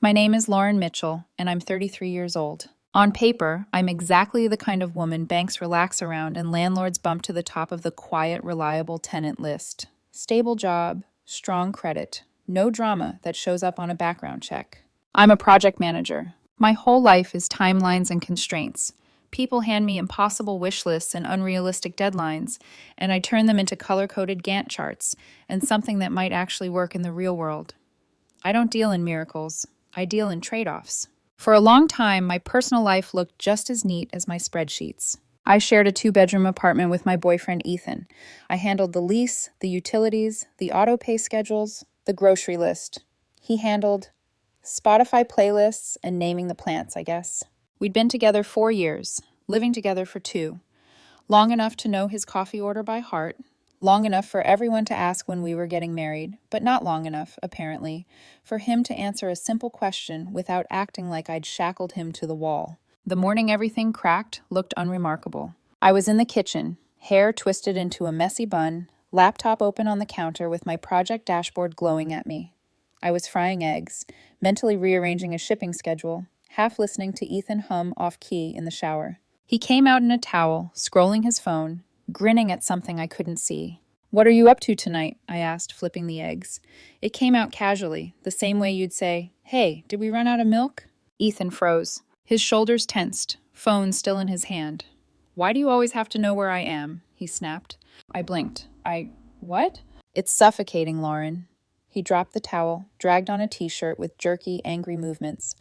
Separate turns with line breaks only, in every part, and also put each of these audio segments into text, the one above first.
My name is Lauren Mitchell, and I'm 33 years old. On paper, I'm exactly the kind of woman banks relax around and landlords bump to the top of the quiet, reliable tenant list. Stable job, strong credit, no drama that shows up on a background check. I'm a project manager. My whole life is timelines and constraints. People hand me impossible wish lists and unrealistic deadlines, and I turn them into color-coded Gantt charts and something that might actually work in the real world. I don't deal in miracles. I deal in trade-offs. For a long time, my personal life looked just as neat as my spreadsheets. I shared a 2-bedroom apartment with my boyfriend Ethan. I handled the lease, the utilities, the auto pay schedules, the grocery list. He handled Spotify playlists and naming the plants, I guess. We'd been together 4 years, living together for 2. Long enough to know his coffee order by heart, long enough for everyone to ask when we were getting married, but not long enough, apparently, for him to answer a simple question without acting like I'd shackled him to the wall. The morning everything cracked looked unremarkable. I was in the kitchen, hair twisted into a messy bun, laptop open on the counter with my project dashboard glowing at me. I was frying eggs, mentally rearranging a shipping schedule, half listening to Ethan hum off-key in the shower. He came out in a towel, scrolling his phone, grinning at something I couldn't see. "What are you up to tonight?" I asked, flipping the eggs. It came out casually, the same way you'd say, "Hey, did we run out of milk?" Ethan froze. His shoulders tensed, phone still in his hand. "Why do you always have to know where I am?" he snapped. I blinked. What? "It's suffocating, Lauren." He dropped the towel, dragged on a t-shirt with jerky, angry movements.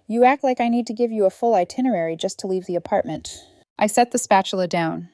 "You act like I need to give you a full itinerary just to leave the apartment." I set the spatula down.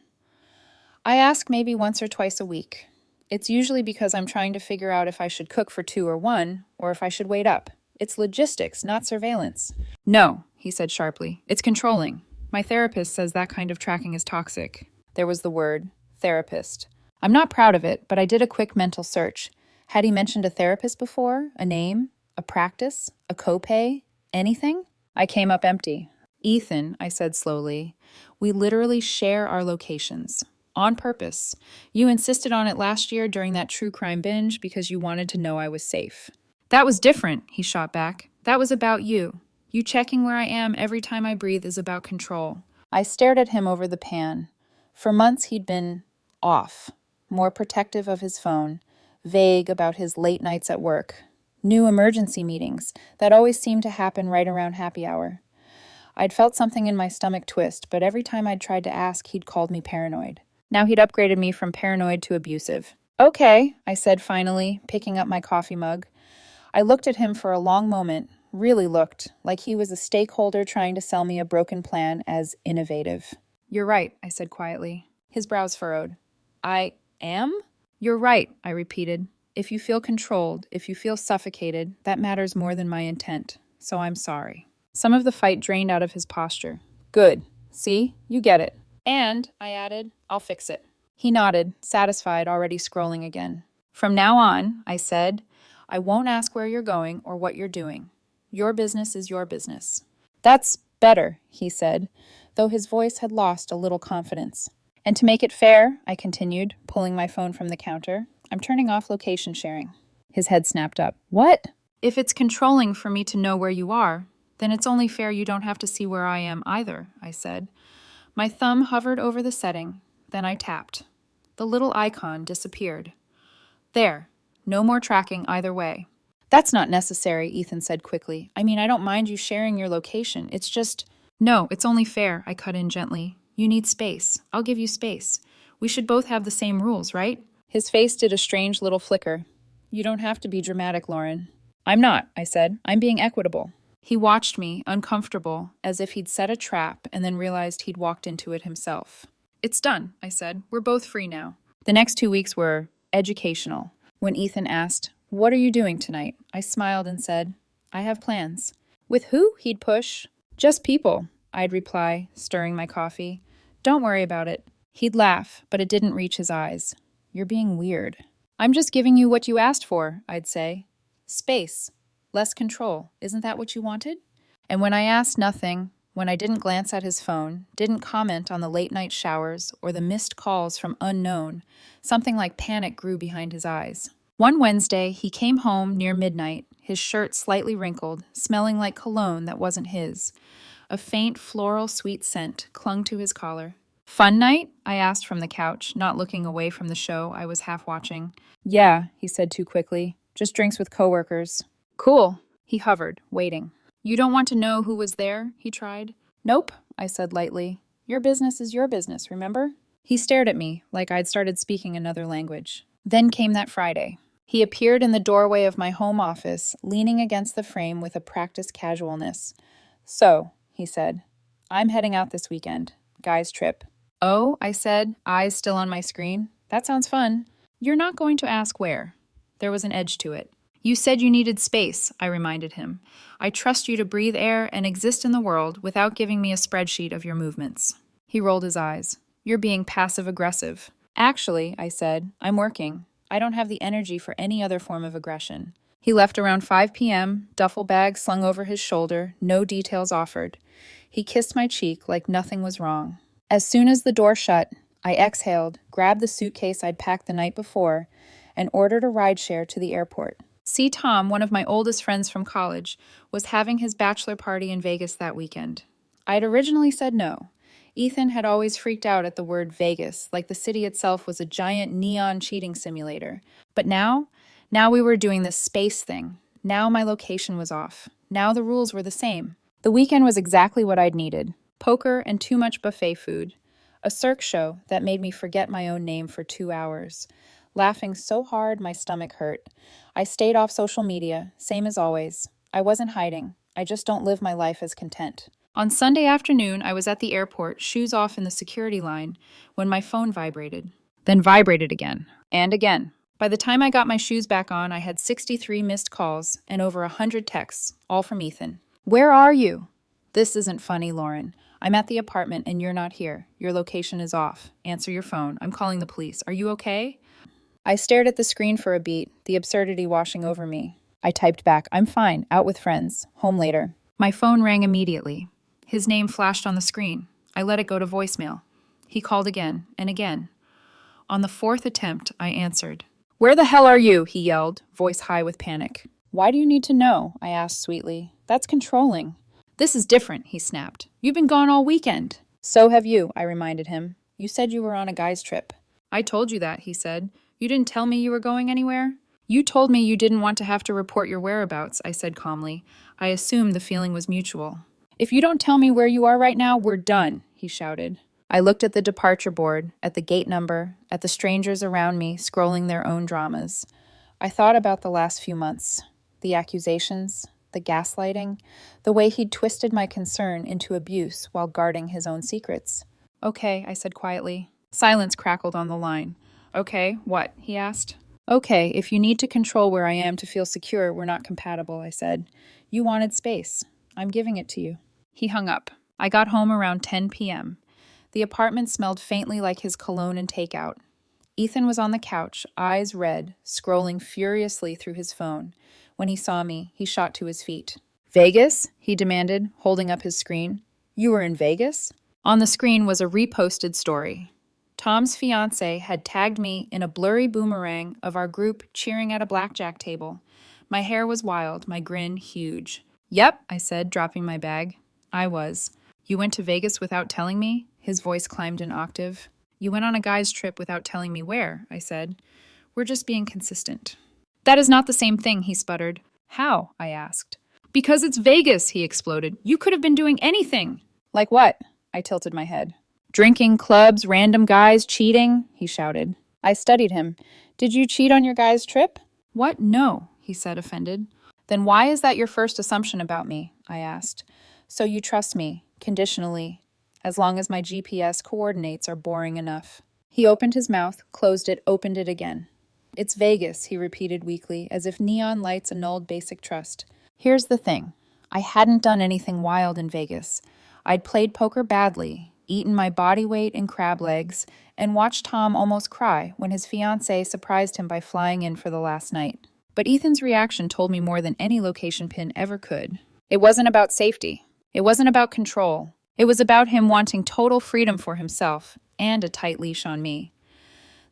"I ask maybe once or twice a week. It's usually because I'm trying to figure out if I should cook for 2 or 1, or if I should wait up. It's logistics, not surveillance." "No," he said sharply. "It's controlling. My therapist says that kind of tracking is toxic." There was the word, therapist. I'm not proud of it, but I did a quick mental search. Had he mentioned a therapist before? A name? A practice? A copay? Anything? I came up empty. "Ethan," I said slowly, "we literally share our locations. On purpose. You insisted on it last year during that true crime binge because you wanted to know I was safe." "That was different," he shot back. "That was about you. You checking where I am every time I breathe is about control." I stared at him over the pan. For months he'd been off, more protective of his phone, vague about his late nights at work, new emergency meetings that always seemed to happen right around happy hour. I'd felt something in my stomach twist, but every time I'd tried to ask, he'd called me paranoid. Now he'd upgraded me from paranoid to abusive. "Okay," I said finally, picking up my coffee mug. I looked at him for a long moment, really looked, like he was a stakeholder trying to sell me a broken plan as innovative. "You're right," I said quietly. His brows furrowed. "I am?" "You're right," I repeated. "If you feel controlled, if you feel suffocated, that matters more than my intent. So I'm sorry." Some of the fight drained out of his posture. "Good. See? You get it. And," I added, "I'll fix it." He nodded, satisfied, already scrolling again. "From now on," I said, "I won't ask where you're going or what you're doing. Your business is your business." "That's better," he said, though his voice had lost a little confidence. "And to make it fair," I continued, pulling my phone from the counter, "I'm turning off location sharing." His head snapped up. "What?" "If it's controlling for me to know where you are, then it's only fair you don't have to see where I am either," I said. My thumb hovered over the setting, then I tapped. The little icon disappeared. "There. No more tracking either way." "That's not necessary," Ethan said quickly. "I mean, I don't mind you sharing your location. It's just—" "No, it's only fair," I cut in gently. "You need space. I'll give you space. We should both have the same rules, right?" His face did a strange little flicker. "You don't have to be dramatic, Lauren." "I'm not," I said. "I'm being equitable." He watched me, uncomfortable, as if he'd set a trap and then realized he'd walked into it himself. "It's done," I said. "We're both free now." The next 2 weeks were educational. When Ethan asked, "What are you doing tonight?" I smiled and said, "I have plans." "With who?" he'd push. "Just people," I'd reply, stirring my coffee. "Don't worry about it." He'd laugh, but it didn't reach his eyes. "You're being weird." "I'm just giving you what you asked for," I'd say. "Space. Less control. Isn't that what you wanted?" And when I asked nothing, when I didn't glance at his phone, didn't comment on the late-night showers or the missed calls from unknown, something like panic grew behind his eyes. One Wednesday, he came home near midnight, his shirt slightly wrinkled, smelling like cologne that wasn't his. A faint floral sweet scent clung to his collar. Fun night? I asked from the couch, not looking away from the show I was half watching. Yeah, he said too quickly. Just drinks with coworkers. Cool. He hovered, waiting. You don't want to know who was there? He tried. Nope, I said lightly. Your business is your business, remember? He stared at me, like I'd started speaking another language. Then came that Friday. He appeared in the doorway of my home office, leaning against the frame with a practiced casualness. So, he said, I'm heading out this weekend. Guy's trip. Oh, I said, eyes still on my screen. That sounds fun. You're not going to ask where. There was an edge to it. You said you needed space, I reminded him. I trust you to breathe air and exist in the world without giving me a spreadsheet of your movements. He rolled his eyes. You're being passive-aggressive. Actually, I said, I'm working. I don't have the energy for any other form of aggression. He left around 5 p.m., duffel bag slung over his shoulder, no details offered. He kissed my cheek like nothing was wrong. As soon as the door shut, I exhaled, grabbed the suitcase I'd packed the night before, and ordered a rideshare to the airport. See, Tom, one of my oldest friends from college, was having his bachelor party in Vegas that weekend. I'd originally said no. Ethan had always freaked out at the word Vegas, like the city itself was a giant neon cheating simulator. But now we were doing this space thing. Now my location was off. Now the rules were the same. The weekend was exactly what I'd needed. Poker and too much buffet food. A Cirque show that made me forget my own name for 2 hours. Laughing so hard my stomach hurt. I stayed off social media, same as always. I wasn't hiding. I just don't live my life as content. On Sunday afternoon, I was at the airport, shoes off in the security line, when my phone vibrated. Then vibrated again. And again. By the time I got my shoes back on, I had 63 missed calls and over 100 texts, all from Ethan. Where are you? This isn't funny, Lauren. I'm at the apartment and you're not here. Your location is off. Answer your phone. I'm calling the police. Are you okay? I stared at the screen for a beat, the absurdity washing over me. I typed back, I'm fine, out with friends, home later. My phone rang immediately. His name flashed on the screen. I let it go to voicemail. He called again and again. On the 4th attempt, I answered. Where the hell are you? He yelled, voice high with panic. Why do you need to know? I asked sweetly. That's controlling. This is different, he snapped. You've been gone all weekend. So have you, I reminded him. You said you were on a guy's trip. I told you that, he said. You didn't tell me you were going anywhere? You told me you didn't want to have to report your whereabouts, I said calmly. I assumed the feeling was mutual. If you don't tell me where you are right now, we're done, he shouted. I looked at the departure board, at the gate number, at the strangers around me scrolling their own dramas. I thought about the last few months, the accusations, the gaslighting, the way he'd twisted my concern into abuse while guarding his own secrets. Okay, I said quietly. Silence crackled on the line. Okay, what? He asked. Okay, if you need to control where I am to feel secure, we're not compatible, I said. You wanted space. I'm giving it to you. He hung up. I got home around 10 p.m. The apartment smelled faintly like his cologne and takeout. Ethan was on the couch, eyes red, scrolling furiously through his phone. When he saw me, he shot to his feet. Vegas? He demanded, holding up his screen. You were in Vegas? On the screen was a reposted story. Tom's fiancé had tagged me in a blurry boomerang of our group cheering at a blackjack table. My hair was wild, my grin huge. Yep, I said, dropping my bag. I was. You went to Vegas without telling me? His voice climbed an octave. You went on a guy's trip without telling me where, I said. We're just being consistent. That is not the same thing, he sputtered. How? I asked. Because it's Vegas, he exploded. You could have been doing anything. Like what? I tilted my head. Drinking, clubs, random guys, cheating, he shouted. I studied him. Did you cheat on your guy's trip? What? No, he said, offended. Then why is that your first assumption about me? I asked. So you trust me, conditionally, as long as my GPS coordinates are boring enough. He opened his mouth, closed it, opened it again. It's Vegas, he repeated weakly, as if neon lights annulled basic trust. Here's the thing. I hadn't done anything wild in Vegas. I'd played poker badly, eaten my body weight in crab legs, and watched Tom almost cry when his fiancée surprised him by flying in for the last night. But Ethan's reaction told me more than any location pin ever could. It wasn't about safety. It wasn't about control. It was about him wanting total freedom for himself and a tight leash on me.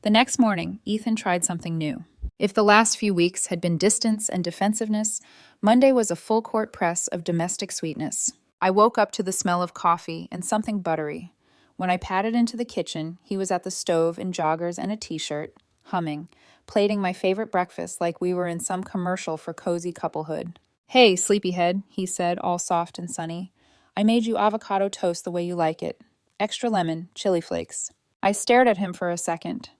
The next morning, Ethan tried something new. If the last few weeks had been distance and defensiveness, Monday was a full court press of domestic sweetness. I woke up to the smell of coffee and something buttery. When I padded into the kitchen, he was at the stove in joggers and a t-shirt, humming, plating my favorite breakfast like we were in some commercial for cozy couplehood. "Hey, sleepyhead," he said, all soft and sunny. "I made you avocado toast the way you like it. Extra lemon, chili flakes." I stared at him for a second.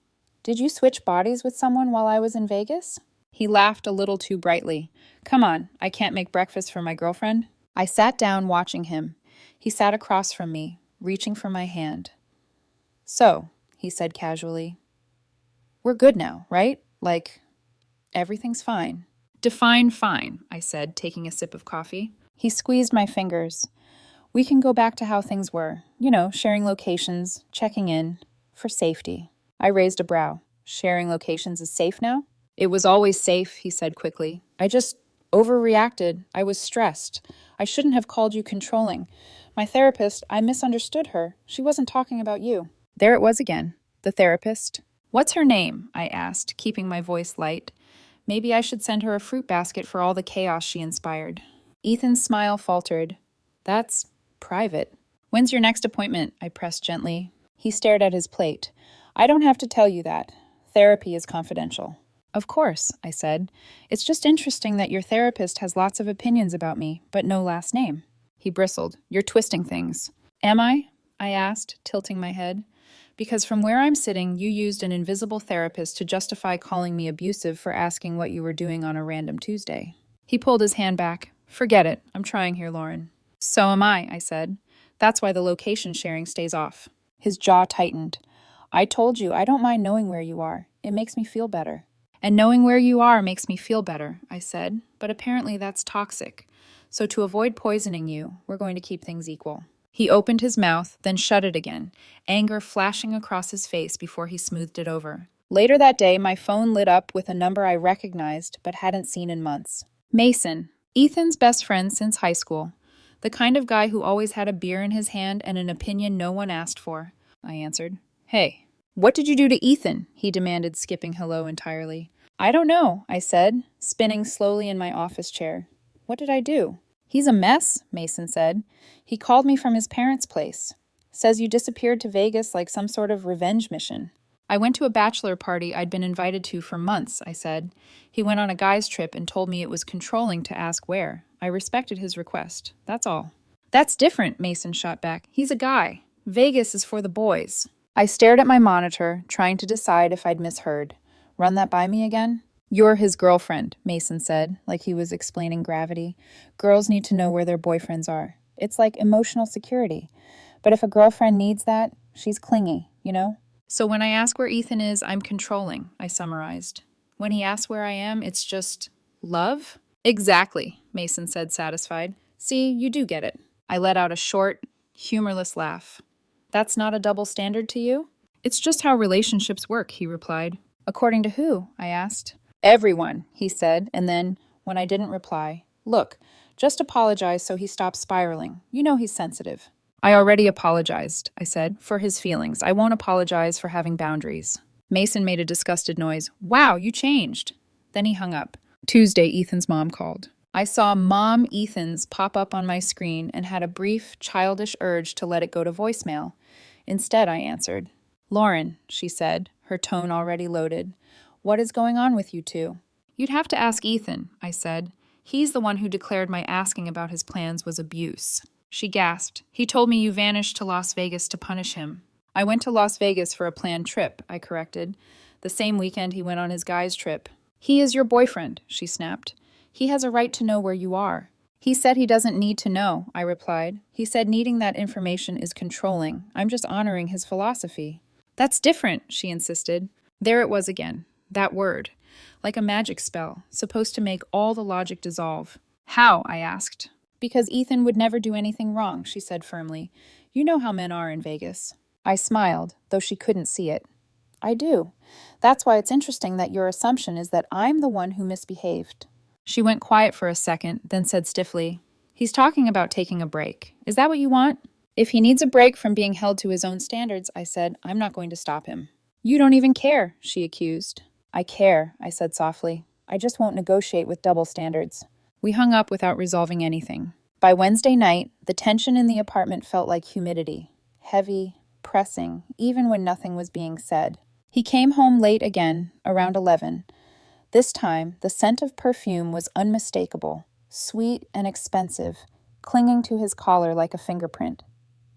"Did you switch bodies with someone while I was in Vegas?" He laughed a little too brightly. "Come on, I can't make breakfast for my girlfriend." I sat down watching him. He sat across from me, reaching for my hand. "So," he said casually, "we're good now, right? Like, everything's fine." "Define fine," I said, taking a sip of coffee. He squeezed my fingers. "We can go back to how things were. You know, sharing locations, checking in, for safety." I raised a brow. "Sharing locations is safe now?" "It was always safe," he said quickly. "I just overreacted. I was stressed. I shouldn't have called you controlling. My therapist, I misunderstood her. She wasn't talking about you." There it was again. The therapist. "What's her name?" I asked, keeping my voice light. Maybe I should send her a fruit basket for all the chaos she inspired. Ethan's smile faltered. "That's private." "When's your next appointment?" I pressed gently. He stared at his plate. "I don't have to tell you that. Therapy is confidential." "Of course," I said. "It's just interesting that your therapist has lots of opinions about me, but no last name." He bristled. "You're twisting things." "Am I?" I asked, tilting my head. "Because from where I'm sitting, you used an invisible therapist to justify calling me abusive for asking what you were doing on a random Tuesday." He pulled his hand back. "Forget it. I'm trying here, Lauren." "So am I said. "That's why the location sharing stays off." His jaw tightened. "I told you, I don't mind knowing where you are. It makes me feel better." "And knowing where you are makes me feel better," I said. "But apparently that's toxic. So to avoid poisoning you, we're going to keep things equal." He opened his mouth, then shut it again, anger flashing across his face before he smoothed it over. Later that day, my phone lit up with a number I recognized but hadn't seen in months. Mason, Ethan's best friend since high school. The kind of guy who always had a beer in his hand and an opinion no one asked for. I answered. "Hey, what did you do to Ethan?" he demanded, skipping hello entirely. "I don't know," I said, spinning slowly in my office chair. "What did I do?" "He's a mess," Mason said. "He called me from his parents' place. Says you disappeared to Vegas like some sort of revenge mission." "I went to a bachelor party I'd been invited to for months," I said. "He went on a guy's trip and told me it was controlling to ask where. I respected his request. That's all." "That's different," Mason shot back. "He's a guy. Vegas is for the boys." I stared at my monitor, trying to decide if I'd misheard. "Run that by me again?" "You're his girlfriend," Mason said, like he was explaining gravity. "Girls need to know where their boyfriends are. It's like emotional security. But if a girlfriend needs that, she's clingy, you know?" "So when I ask where Ethan is, I'm controlling," I summarized. "When he asks where I am, it's just love?" "Exactly," Mason said, satisfied. "See, you do get it." I let out a short, humorless laugh. "That's not a double standard to you?" "It's just how relationships work," he replied. "According to who?" I asked. "Everyone," he said, and then, when I didn't reply, "Look, just apologize so he stops spiraling. You know he's sensitive." "I already apologized," I said, "for his feelings. I won't apologize for having boundaries." Mason made a disgusted noise. "Wow, you changed." Then he hung up. Tuesday, Ethan's mom called. I saw Mom Ethan's pop up on my screen and had a brief, childish urge to let it go to voicemail. Instead, I answered. "Lauren," she said, her tone already loaded, "what is going on with you two?" "You'd have to ask Ethan," I said. "He's the one who declared my asking about his plans was abuse." She gasped. "He told me you vanished to Las Vegas to punish him." "I went to Las Vegas for a planned trip," I corrected. "The same weekend he went on his guy's trip." "He is your boyfriend," she snapped. "He has a right to know where you are." "He said he doesn't need to know," I replied. "He said needing that information is controlling. I'm just honoring his philosophy." "That's different," she insisted. There it was again, that word, like a magic spell, supposed to make all the logic dissolve. "How?" I asked. "Because Ethan would never do anything wrong," she said firmly. "You know how men are in Vegas." I smiled, though she couldn't see it. "I do. That's why it's interesting that your assumption is that I'm the one who misbehaved." She went quiet for a second, then said stiffly, "He's talking about taking a break. Is that what you want?" "If he needs a break from being held to his own standards," I said, "I'm not going to stop him." "You don't even care," she accused. I care, I said softly. I just won't negotiate with double standards. We hung up without resolving anything. By Wednesday night, the tension in the apartment felt like humidity. Heavy, pressing, even when nothing was being said. He came home late again, around 11. This time, the scent of perfume was unmistakable, sweet and expensive, clinging to his collar like a fingerprint.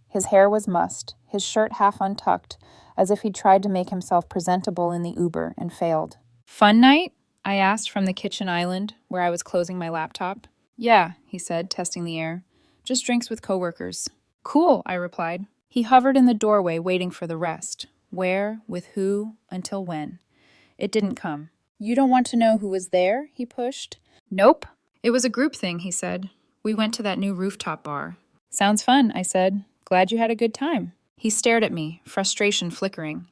His hair was mussed, his shirt half untucked, as if he'd tried to make himself presentable in the Uber and failed. Fun night? I asked from the kitchen island, where I was closing my laptop. Yeah, he said, testing the air. Just drinks with coworkers. Cool, I replied. He hovered in the doorway, waiting for the rest. Where, with who, until when? It didn't come. You don't want to know who was there? He pushed. Nope. It was a group thing, he said. We went to that new rooftop bar. Sounds fun, I said. Glad you had a good time. He stared at me, frustration flickering.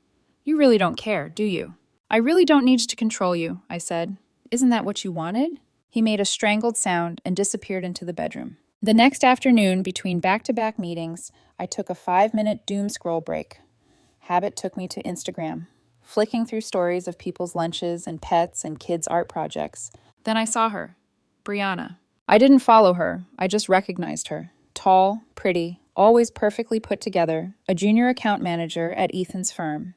You really don't care, do you? I really don't need to control you, I said. Isn't that what you wanted? He made a strangled sound and disappeared into the bedroom. The next afternoon, between back-to-back meetings, I took a 5-minute doom scroll break. Habit took me to Instagram, flicking through stories of people's lunches and pets and kids' art projects. Then I saw her, Brianna. I didn't follow her, I just recognized her. Tall, pretty, always perfectly put together, a junior account manager at Ethan's firm.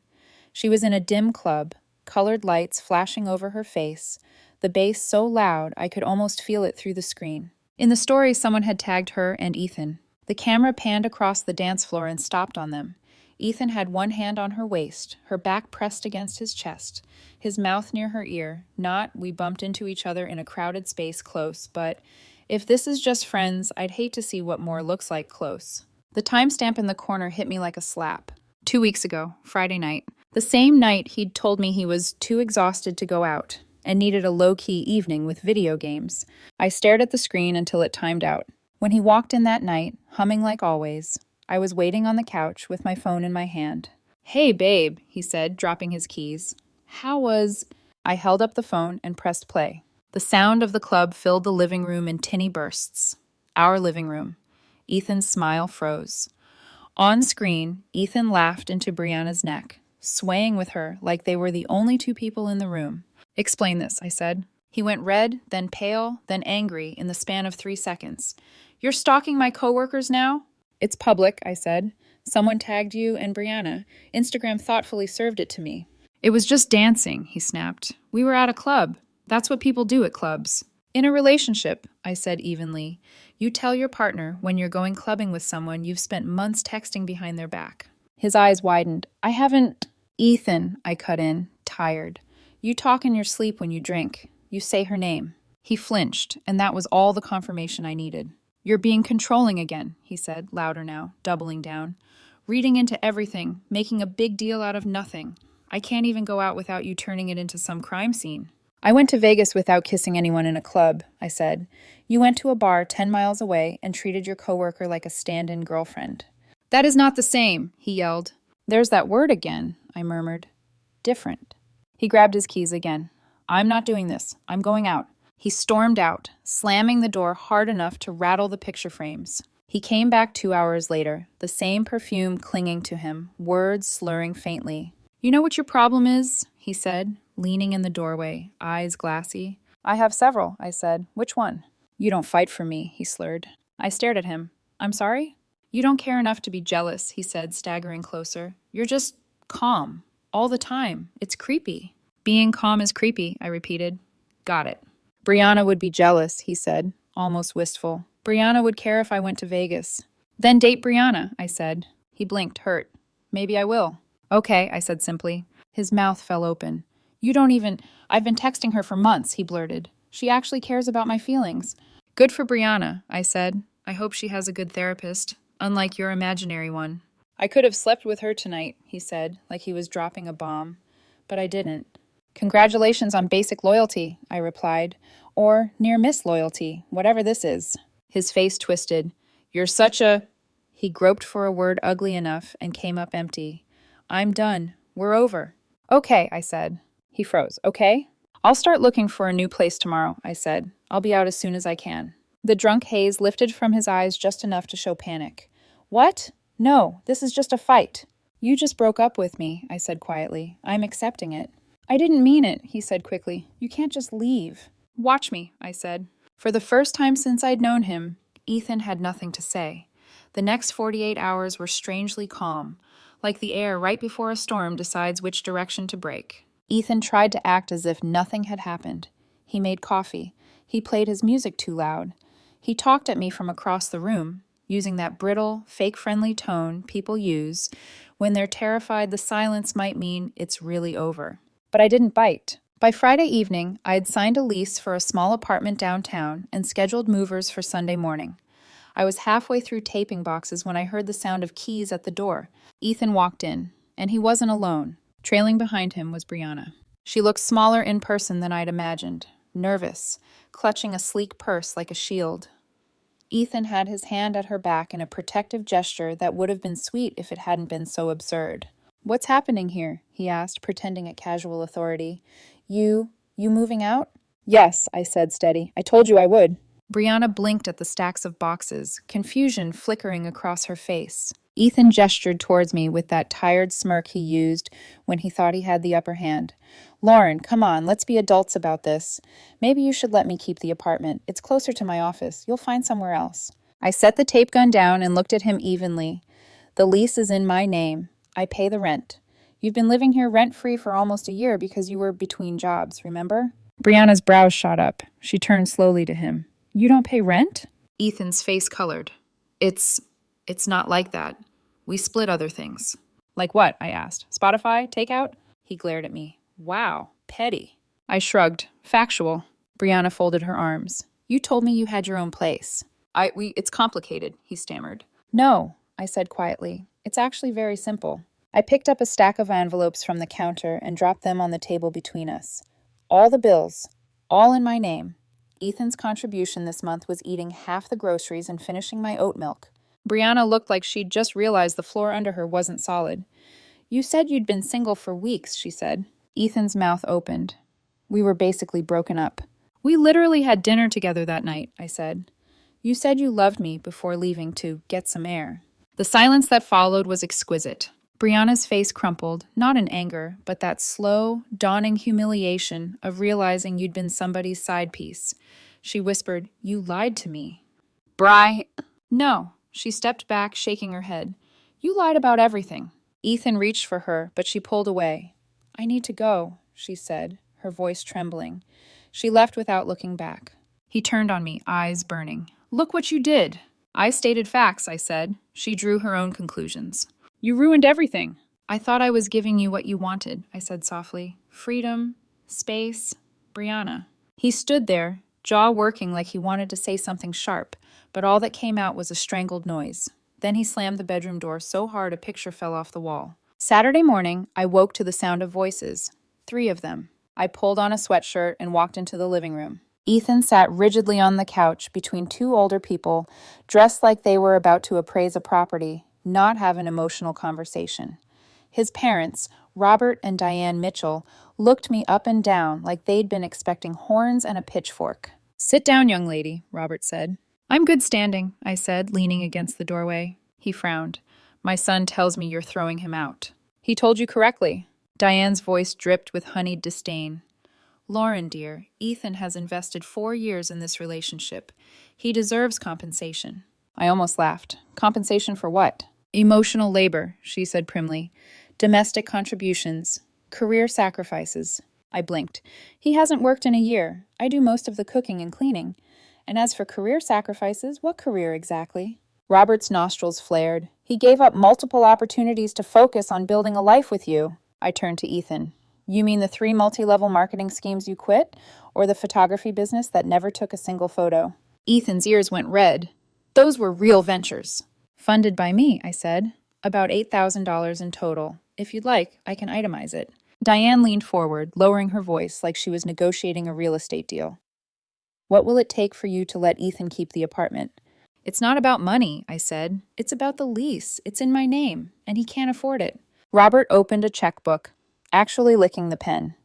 She was in a dim club, colored lights flashing over her face, the bass so loud I could almost feel it through the screen. In the story, someone had tagged her and Ethan. The camera panned across the dance floor and stopped on them. Ethan had one hand on her waist, her back pressed against his chest, his mouth near her ear. Not, we bumped into each other in a crowded space close, but if this is just friends, I'd hate to see what more looks like close. The timestamp in the corner hit me like a slap. 2 weeks ago, Friday night. The same night he'd told me he was too exhausted to go out and needed a low-key evening with video games. I stared at the screen until it timed out. When he walked in that night, humming like always, I was waiting on the couch with my phone in my hand. Hey, babe, he said, dropping his keys. How was... I held up the phone and pressed play. The sound of the club filled the living room in tinny bursts. Our living room. Ethan's smile froze. On screen, Ethan laughed into Brianna's neck, swaying with her like they were the only two people in the room. Explain this, I said. He went red, then pale, then angry in the span of 3 seconds. You're stalking my coworkers now? It's public, I said. Someone tagged you and Brianna. Instagram thoughtfully served it to me. It was just dancing, he snapped. We were at a club. That's what people do at clubs. In a relationship, I said evenly, you tell your partner when you're going clubbing with someone you've spent months texting behind their back. His eyes widened. I haven't... Ethan, I cut in, tired. You talk in your sleep when you drink. You say her name. He flinched, and that was all the confirmation I needed. You're being controlling again, he said, louder now, doubling down. Reading into everything, making a big deal out of nothing. I can't even go out without you turning it into some crime scene. I went to Vegas without kissing anyone in a club, I said. You went to a bar 10 miles away and treated your coworker like a stand-in girlfriend. That is not the same, he yelled. There's that word again, I murmured. Different. He grabbed his keys again. I'm not doing this. I'm going out. He stormed out, slamming the door hard enough to rattle the picture frames. He came back 2 hours later, the same perfume clinging to him, words slurring faintly. You know what your problem is? He said, leaning in the doorway, eyes glassy. I have several, I said. Which one? You don't fight for me, he slurred. I stared at him. I'm sorry? You don't care enough to be jealous, he said, staggering closer. You're just calm. All the time. It's creepy. Being calm is creepy, I repeated. Got it. Brianna would be jealous, he said, almost wistful. Brianna would care if I went to Vegas. Then date Brianna, I said. He blinked, hurt. Maybe I will. Okay, I said simply. His mouth fell open. You don't even... I've been texting her for months, he blurted. She actually cares about my feelings. Good for Brianna, I said. I hope she has a good therapist, unlike your imaginary one. I could have slept with her tonight, he said, like he was dropping a bomb. But I didn't. Congratulations on basic loyalty, I replied. Or near-miss loyalty, whatever this is. His face twisted. You're such a... He groped for a word ugly enough and came up empty. I'm done. We're over. Okay, I said. He froze. Okay? I'll start looking for a new place tomorrow, I said. I'll be out as soon as I can. The drunk haze lifted from his eyes just enough to show panic. What? No, this is just a fight. You just broke up with me, I said quietly. I'm accepting it. I didn't mean it, he said quickly. You can't just leave. Watch me, I said. For the first time since I'd known him, Ethan had nothing to say. The next 48 hours were strangely calm, like the air right before a storm decides which direction to break. Ethan tried to act as if nothing had happened. He made coffee. He played his music too loud. He talked at me from across the room, using that brittle, fake-friendly tone people use when they're terrified the silence might mean it's really over. But I didn't bite. By Friday evening, I had signed a lease for a small apartment downtown and scheduled movers for Sunday morning. I was halfway through taping boxes when I heard the sound of keys at the door. Ethan walked in, and he wasn't alone. Trailing behind him was Brianna. She looked smaller in person than I'd imagined, nervous, clutching a sleek purse like a shield. Ethan had his hand at her back in a protective gesture that would have been sweet if it hadn't been so absurd. What's happening here? He asked, pretending at casual authority. You moving out? Yes, I said steady. I told you I would. Brianna blinked at the stacks of boxes, confusion flickering across her face. Ethan gestured towards me with that tired smirk he used when he thought he had the upper hand. Lauren, come on, let's be adults about this. Maybe you should let me keep the apartment. It's closer to my office. You'll find somewhere else. I set the tape gun down and looked at him evenly. The lease is in my name. I pay the rent. You've been living here rent-free for almost a year because you were between jobs, remember? Brianna's brows shot up. She turned slowly to him. You don't pay rent? Ethan's face colored. It's not like that. We split other things. Like what? I asked. Spotify? Takeout? He glared at me. Wow, petty. I shrugged. Factual. Brianna folded her arms. You told me you had your own place. It's complicated, he stammered. No, I said quietly. It's actually very simple. I picked up a stack of envelopes from the counter and dropped them on the table between us. All the bills, all in my name. Ethan's contribution this month was eating half the groceries and finishing my oat milk. Brianna looked like she'd just realized the floor under her wasn't solid. You said you'd been single for weeks, she said. Ethan's mouth opened. We were basically broken up. We literally had dinner together that night, I said. You said you loved me before leaving to get some air. The silence that followed was exquisite. Brianna's face crumpled, not in anger, but that slow, dawning humiliation of realizing you'd been somebody's side piece. She whispered, You lied to me. No. She stepped back, shaking her head. You lied about everything. Ethan reached for her, but she pulled away. I need to go, she said, her voice trembling. She left without looking back. He turned on me, eyes burning. Look what you did. I stated facts, I said. She drew her own conclusions. You ruined everything. I thought I was giving you what you wanted, I said softly. Freedom, space, Brianna. He stood there, jaw working like he wanted to say something sharp, but all that came out was a strangled noise. Then he slammed the bedroom door so hard a picture fell off the wall. Saturday morning, I woke to the sound of voices. 3 of them. I pulled on a sweatshirt and walked into the living room. Ethan sat rigidly on the couch between 2 older people, dressed like they were about to appraise a property, not have an emotional conversation. His parents, Robert and Diane Mitchell, looked me up and down like they'd been expecting horns and a pitchfork. Sit down, young lady, Robert said. I'm good standing, I said, leaning against the doorway. He frowned. My son tells me you're throwing him out. He told you correctly. Diane's voice dripped with honeyed disdain. Lauren, dear, Ethan has invested 4 years in this relationship. He deserves compensation. I almost laughed. Compensation for what? Emotional labor, she said primly. Domestic contributions. Career sacrifices. I blinked. He hasn't worked in a year. I do most of the cooking and cleaning. And as for career sacrifices, what career exactly? Robert's nostrils flared. He gave up multiple opportunities to focus on building a life with you. I turned to Ethan. You mean the 3 multi-level marketing schemes you quit? Or the photography business that never took a single photo? Ethan's ears went red. Those were real ventures. Funded by me, I said. About $8,000 in total. If you'd like, I can itemize it. Diane leaned forward, lowering her voice like she was negotiating a real estate deal. What will it take for you to let Ethan keep the apartment? It's not about money, I said. It's about the lease. It's in my name, and he can't afford it. Robert opened a checkbook, actually licking the pen.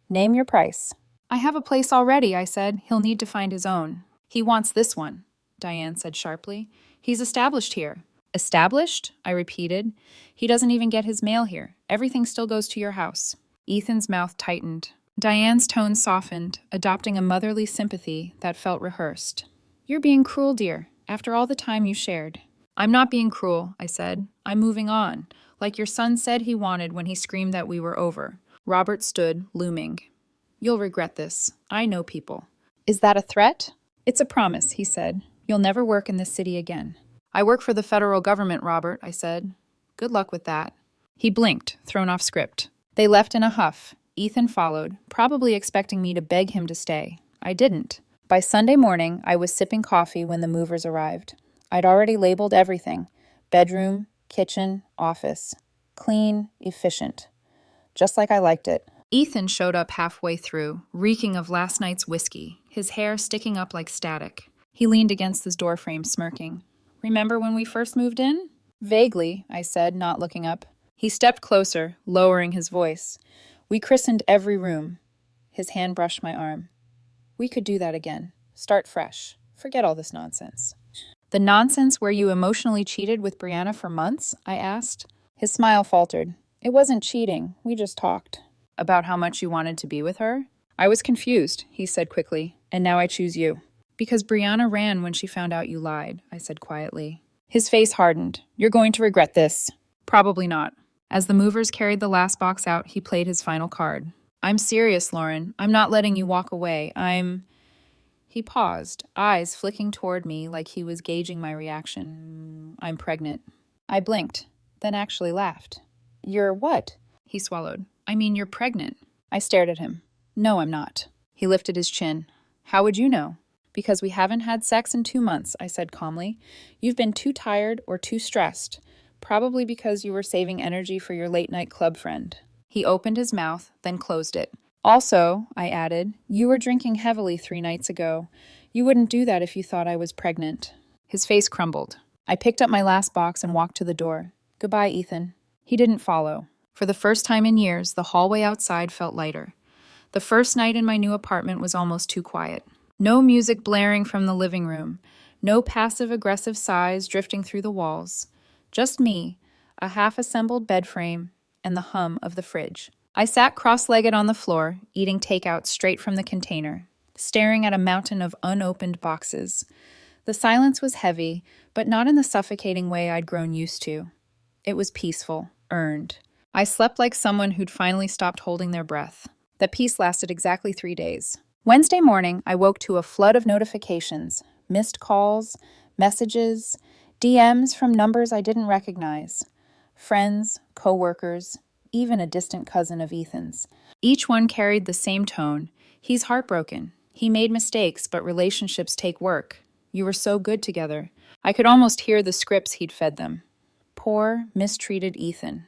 Name your price. I have a place already, I said. He'll need to find his own. He wants this one, Diane said sharply. He's established here. Established? I repeated. He doesn't even get his mail here. Everything still goes to your house. Ethan's mouth tightened. Diane's tone softened, adopting a motherly sympathy that felt rehearsed. You're being cruel, dear, after all the time you shared. I'm not being cruel, I said. I'm moving on, like your son said he wanted when he screamed that we were over. Robert stood, looming. You'll regret this. I know people. Is that a threat? It's a promise, he said. You'll never work in this city again. I work for the federal government, Robert, I said. Good luck with that. He blinked, thrown off script. They left in a huff. Ethan followed, probably expecting me to beg him to stay. I didn't. By Sunday morning, I was sipping coffee when the movers arrived. I'd already labeled everything. Bedroom, kitchen, office. Clean, efficient. Just like I liked it. Ethan showed up halfway through, reeking of last night's whiskey, his hair sticking up like static. He leaned against his doorframe, smirking. Remember when we first moved in? Vaguely, I said, not looking up. He stepped closer, lowering his voice. We christened every room. His hand brushed my arm. We could do that again. Start fresh. Forget all this nonsense. The nonsense where you emotionally cheated with Brianna for months? I asked. His smile faltered. It wasn't cheating. We just talked. About how much you wanted to be with her? I was confused, he said quickly. And now I choose you. Because Brianna ran when she found out you lied, I said quietly. His face hardened. You're going to regret this. Probably not. As the movers carried the last box out, he played his final card. I'm serious, Lauren. I'm not letting you walk away. He paused, eyes flicking toward me like he was gauging my reaction. I'm pregnant. I blinked, then actually laughed. You're what? He swallowed. I mean, you're pregnant. I stared at him. No, I'm not. He lifted his chin. How would you know? Because we haven't had sex in 2 months, I said calmly. You've been too tired or too stressed. Probably because you were saving energy for your late-night club friend. He opened his mouth, then closed it. Also, I added, you were drinking heavily 3 nights ago. You wouldn't do that if you thought I was pregnant. His face crumbled. I picked up my last box and walked to the door. Goodbye, Ethan. He didn't follow. For the first time in years, the hallway outside felt lighter. The first night in my new apartment was almost too quiet. No music blaring from the living room. No passive-aggressive sighs drifting through the walls. Just me, a half-assembled bed frame, and the hum of the fridge. I sat cross-legged on the floor, eating takeout straight from the container, staring at a mountain of unopened boxes. The silence was heavy, but not in the suffocating way I'd grown used to. It was peaceful, earned. I slept like someone who'd finally stopped holding their breath. The peace lasted exactly 3 days. Wednesday morning, I woke to a flood of notifications, missed calls, messages, DMs from numbers I didn't recognize. Friends, coworkers, even a distant cousin of Ethan's. Each one carried the same tone. He's heartbroken. He made mistakes, but relationships take work. You were so good together. I could almost hear the scripts he'd fed them. Poor, mistreated Ethan.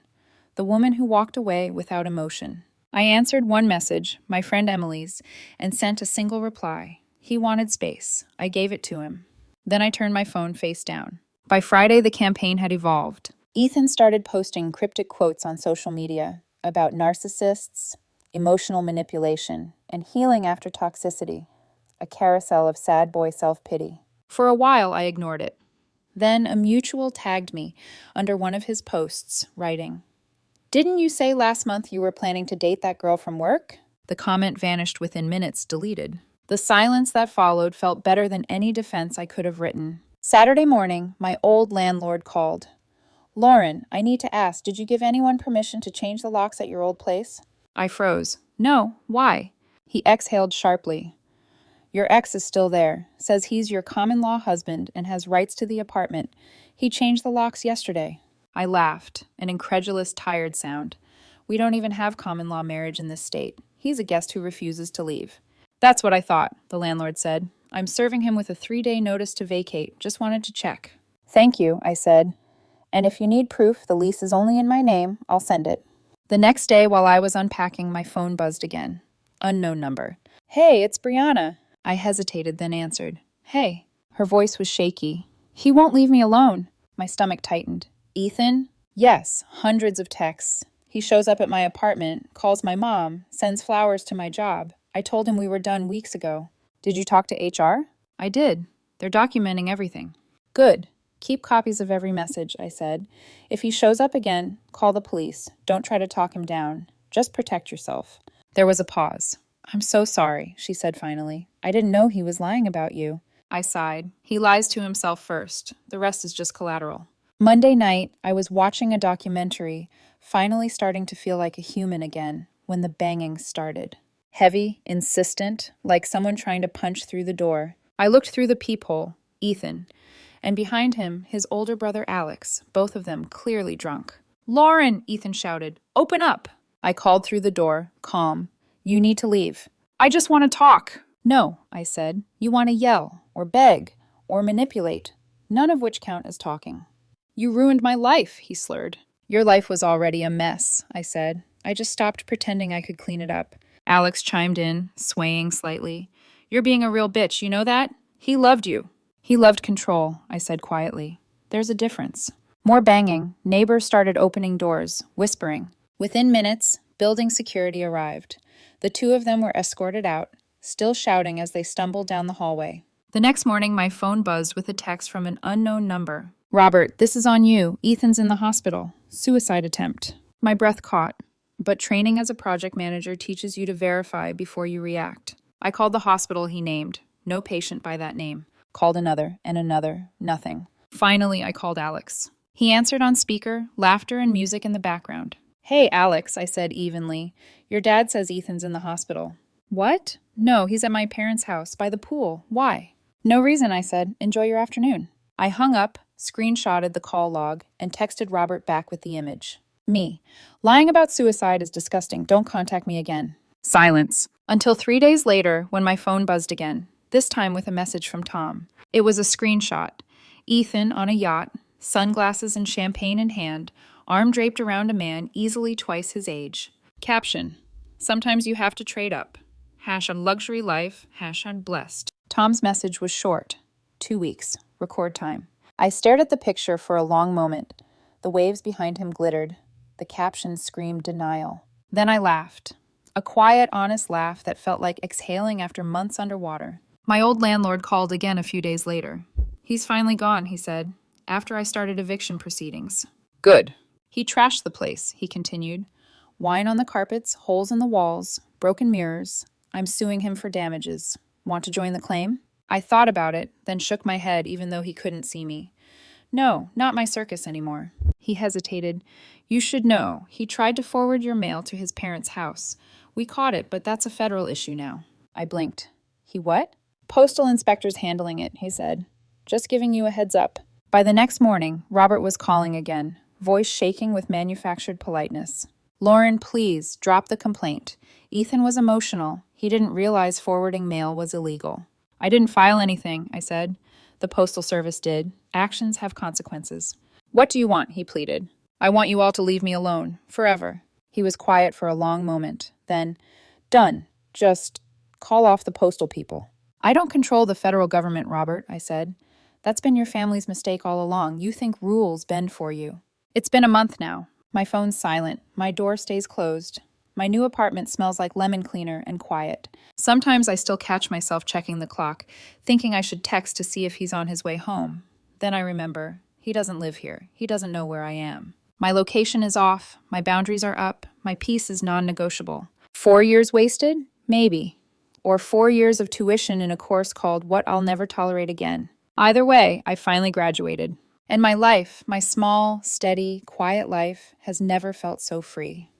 The woman who walked away without emotion. I answered one message, my friend Emily's, and sent a single reply. He wanted space. I gave it to him. Then I turned my phone face down. By Friday, the campaign had evolved. Ethan started posting cryptic quotes on social media about narcissists, emotional manipulation, and healing after toxicity, a carousel of sad boy self-pity. For a while, I ignored it. Then a mutual tagged me under one of his posts, writing, "Didn't you say last month you were planning to date that girl from work?" The comment vanished within minutes, deleted. The silence that followed felt better than any defense I could have written. Saturday morning, my old landlord called. "Lauren, I need to ask, did you give anyone permission to change the locks at your old place?" I froze. "No, why?" He exhaled sharply. "Your ex is still there, says he's your common-law husband and has rights to the apartment. He changed the locks yesterday." I laughed, an incredulous, tired sound. "We don't even have common-law marriage in this state. He's a guest who refuses to leave." "That's what I thought," the landlord said. "I'm serving him with a 3-day notice to vacate. Just wanted to check." "Thank you," I said. "And if you need proof the lease is only in my name, I'll send it." The next day, while I was unpacking, my phone buzzed again. Unknown number. "Hey, it's Brianna." I hesitated, then answered. "Hey." Her voice was shaky. "He won't leave me alone." My stomach tightened. "Ethan?" "Yes, hundreds of texts. He shows up at my apartment, calls my mom, sends flowers to my job. I told him we were done weeks ago." "Did you talk to HR?" "I did. They're documenting everything." "Good. Keep copies of every message," I said. "If he shows up again, call the police. Don't try to talk him down. Just protect yourself. There was a pause. I'm so sorry, she said finally. I didn't know he was lying about you. I sighed. He lies to himself first. The rest is just collateral. Monday night, I was watching a documentary, finally starting to feel like a human again, when the banging started. Heavy, insistent, like someone trying to punch through the door. I looked through the peephole, Ethan, and behind him, his older brother Alex, both of them clearly drunk. Lauren, Ethan shouted, open up. I called through the door, calm. You need to leave. I just want to talk. No, I said. You want to yell, or beg, or manipulate, none of which count as talking. You ruined my life, he slurred. Your life was already a mess, I said. I just stopped pretending I could clean it up. Alex chimed in, swaying slightly. You're being a real bitch, you know that? He loved you. He loved control, I said quietly. There's a difference. More banging. Neighbors started opening doors, whispering. Within minutes, building security arrived. The two of them were escorted out, still shouting as they stumbled down the hallway. The next morning, my phone buzzed with a text from an unknown number. Robert, this is on you. Ethan's in the hospital. Suicide attempt. My breath caught. But training as a project manager teaches you to verify before you react. I called the hospital he named. No patient by that name. Called another and another. Nothing. Finally, I called Alex. He answered on speaker, laughter and music in the background. Hey, Alex, I said evenly. Your dad says Ethan's in the hospital. What? No, he's at my parents' house, by the pool. Why? No reason, I said. Enjoy your afternoon. I hung up, screenshotted the call log, and texted Robert back with the image. Me. Lying about suicide is disgusting. Don't contact me again. Silence. Until 3 days later, when my phone buzzed again, this time with a message from Tom. It was a screenshot. Ethan on a yacht, sunglasses and champagne in hand, arm draped around a man easily twice his age. Caption. Sometimes you have to trade up. #luxury life, #blessed. Tom's message was short. 2 weeks. Record time. I stared at the picture for a long moment. The waves behind him glittered. The caption screamed denial. Then I laughed. A quiet, honest laugh that felt like exhaling after months underwater. My old landlord called again a few days later. He's finally gone, he said, after I started eviction proceedings. Good. He trashed the place, he continued. Wine on the carpets, holes in the walls, broken mirrors. I'm suing him for damages. Want to join the claim? I thought about it, then shook my head even though he couldn't see me. No, not my circus anymore. He hesitated. You should know. He tried to forward your mail to his parents' house. We caught it, but that's a federal issue now. I blinked. He what? Postal inspector's handling it, he said. Just giving you a heads up. By the next morning, Robert was calling again, voice shaking with manufactured politeness. Lauren, please, drop the complaint. Ethan was emotional. He didn't realize forwarding mail was illegal. I didn't file anything, I said. The Postal Service did. Actions have consequences. What do you want? He pleaded. I want you all to leave me alone. Forever. He was quiet for a long moment. Then, done. Just call off the postal people. I don't control the federal government, Robert, I said. That's been your family's mistake all along. You think rules bend for you. It's been a month now. My phone's silent. My door stays closed. My new apartment smells like lemon cleaner and quiet. Sometimes I still catch myself checking the clock, thinking I should text to see if he's on his way home. Then I remember, he doesn't live here. He doesn't know where I am. My location is off. My boundaries are up. My peace is non-negotiable. 4 years wasted? Maybe. Or 4 years of tuition in a course called What I'll Never Tolerate Again. Either way, I finally graduated. And my life, my small, steady, quiet life, has never felt so free.